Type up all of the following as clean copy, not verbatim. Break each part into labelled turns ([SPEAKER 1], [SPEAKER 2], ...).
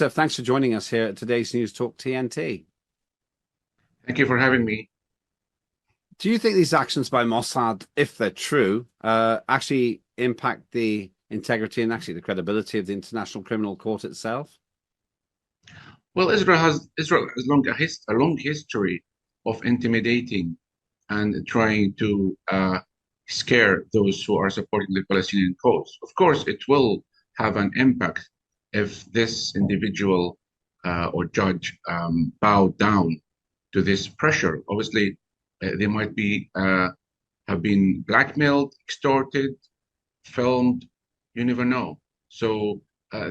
[SPEAKER 1] Youssef, thanks for joining us here at today's News Talk TNT.
[SPEAKER 2] Thank you for having me.
[SPEAKER 1] Do you think these actions by Mossad, if they're true, actually impact the integrity and actually the credibility of the International Criminal Court itself?
[SPEAKER 2] Well, Israel has a long history of intimidating and trying to scare those who are supporting the Palestinian cause. Of course, it will have an impact if this individual or judge bowed down to this pressure. Obviously, they might be have been blackmailed, extorted, filmed. You never know. So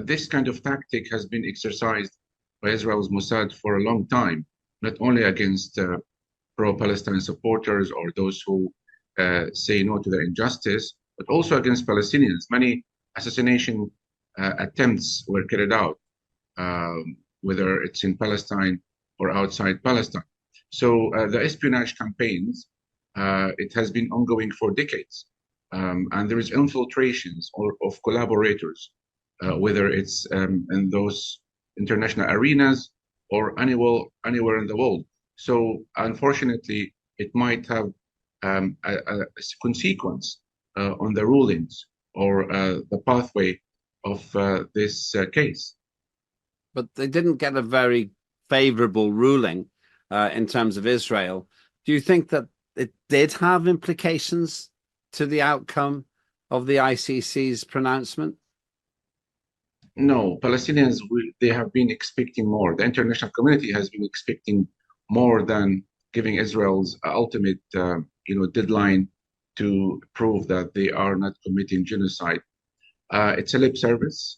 [SPEAKER 2] this kind of tactic has been exercised by Israel's Mossad for a long time, not only against pro-Palestine supporters or those who say no to the injustice, but also against Palestinians. Many assassination attempts were carried out, whether it's in Palestine or outside Palestine. So the espionage campaigns, it has been ongoing for decades. And there is infiltrations of collaborators, whether it's in those international arenas or anywhere in the world. So unfortunately, it might have a consequence on the rulings or the pathway of this case.
[SPEAKER 1] But they didn't get a very favorable ruling in terms of Israel. Do you think that it did have implications to the outcome of the ICC's pronouncement?
[SPEAKER 2] No, Palestinians, they have been expecting more. The international community has been expecting more than giving Israel's ultimate deadline to prove that they are not committing genocide. It's a lip service.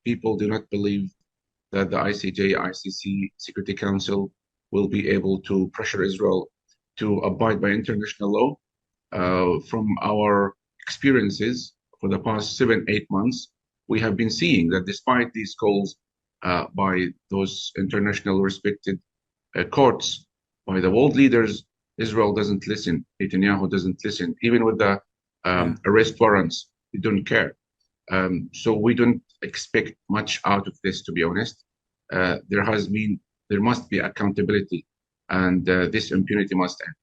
[SPEAKER 2] People do not believe that the ICJ, ICC, Security Council will be able to pressure Israel to abide by international law. From our experiences for the past 7-8 months, we have been seeing that despite these calls by those international respected courts, by the world leaders, Israel doesn't listen. Netanyahu doesn't listen. Even with the arrest warrants, they don't care. So we don't expect much out of this, to be honest. There must be accountability, and this impunity must end.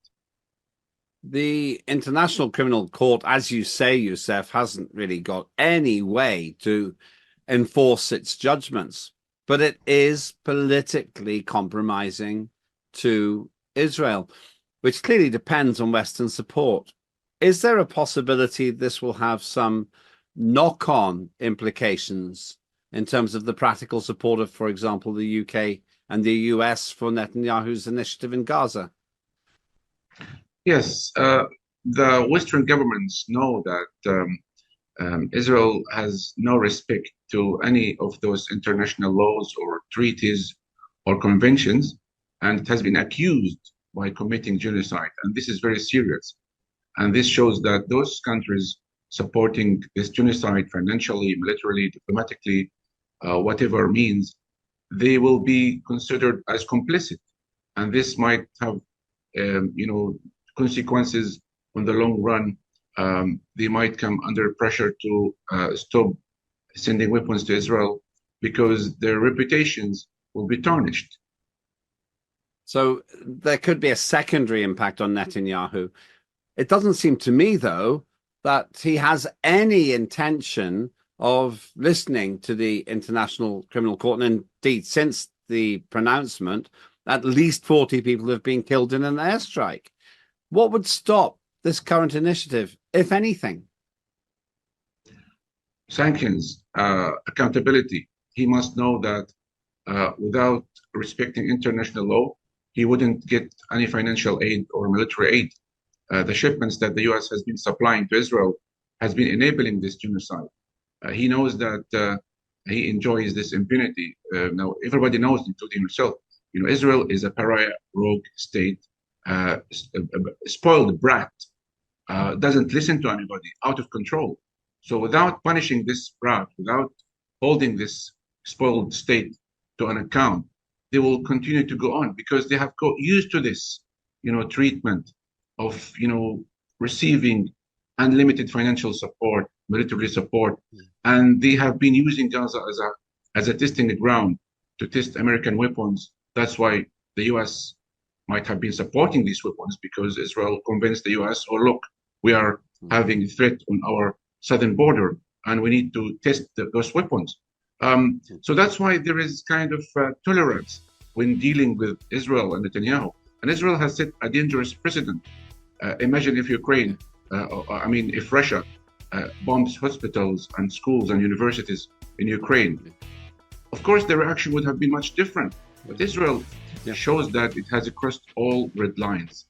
[SPEAKER 1] The International Criminal Court, as you say, Youssef, hasn't really got any way to enforce its judgments, but it is politically compromising to Israel, which clearly depends on Western support. Is there a possibility this will have some knock-on implications in terms of the practical support of, for example, the UK and the US for Netanyahu's initiative in Gaza?
[SPEAKER 2] Yes, the Western governments know that Israel has no respect to any of those international laws or treaties or conventions, and it has been accused by committing genocide. And this is very serious. And this shows that those countries supporting this genocide financially, militarily, diplomatically, whatever means, they will be considered as complicit. And this might have, consequences on the long run. They might come under pressure to stop sending weapons to Israel because their reputations will be tarnished.
[SPEAKER 1] So there could be a secondary impact on Netanyahu. It doesn't seem to me, though, that he has any intention of listening to the International Criminal Court. And indeed, since the pronouncement, at least 40 people have been killed in an airstrike. What would stop this current initiative, if anything?
[SPEAKER 2] Sanctions, accountability. He must know that without respecting international law, he wouldn't get any financial aid or military aid. The shipments that the US has been supplying to Israel has been enabling this genocide. He knows that he enjoys this impunity. Now, everybody knows, including himself, Israel is a pariah rogue state, a spoiled brat, doesn't listen to anybody, out of control. So without punishing this brat, without holding this spoiled state to an account, they will continue to go on because they have got used to this, treatment of, receiving unlimited financial support, military support, and they have been using Gaza as a testing ground to test American weapons. That's why the US might have been supporting these weapons, because Israel convinced the US, oh, look, we are having a threat on our southern border and we need to test those weapons. So that's why there is kind of tolerance when dealing with Israel and Netanyahu. And Israel has set a dangerous precedent. Imagine if Ukraine, if Russia bombs hospitals and schools and universities in Ukraine. Of course, the reaction would have been much different. But Israel shows that it has crossed all red lines.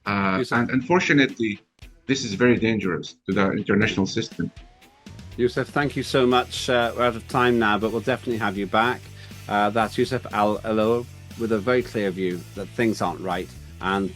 [SPEAKER 2] And unfortunately, this is very dangerous to the international system.
[SPEAKER 1] Youssef, thank you so much. We're out of time now, but we'll definitely have you back. That's Youssef Al-Elour with a very clear view that things aren't right and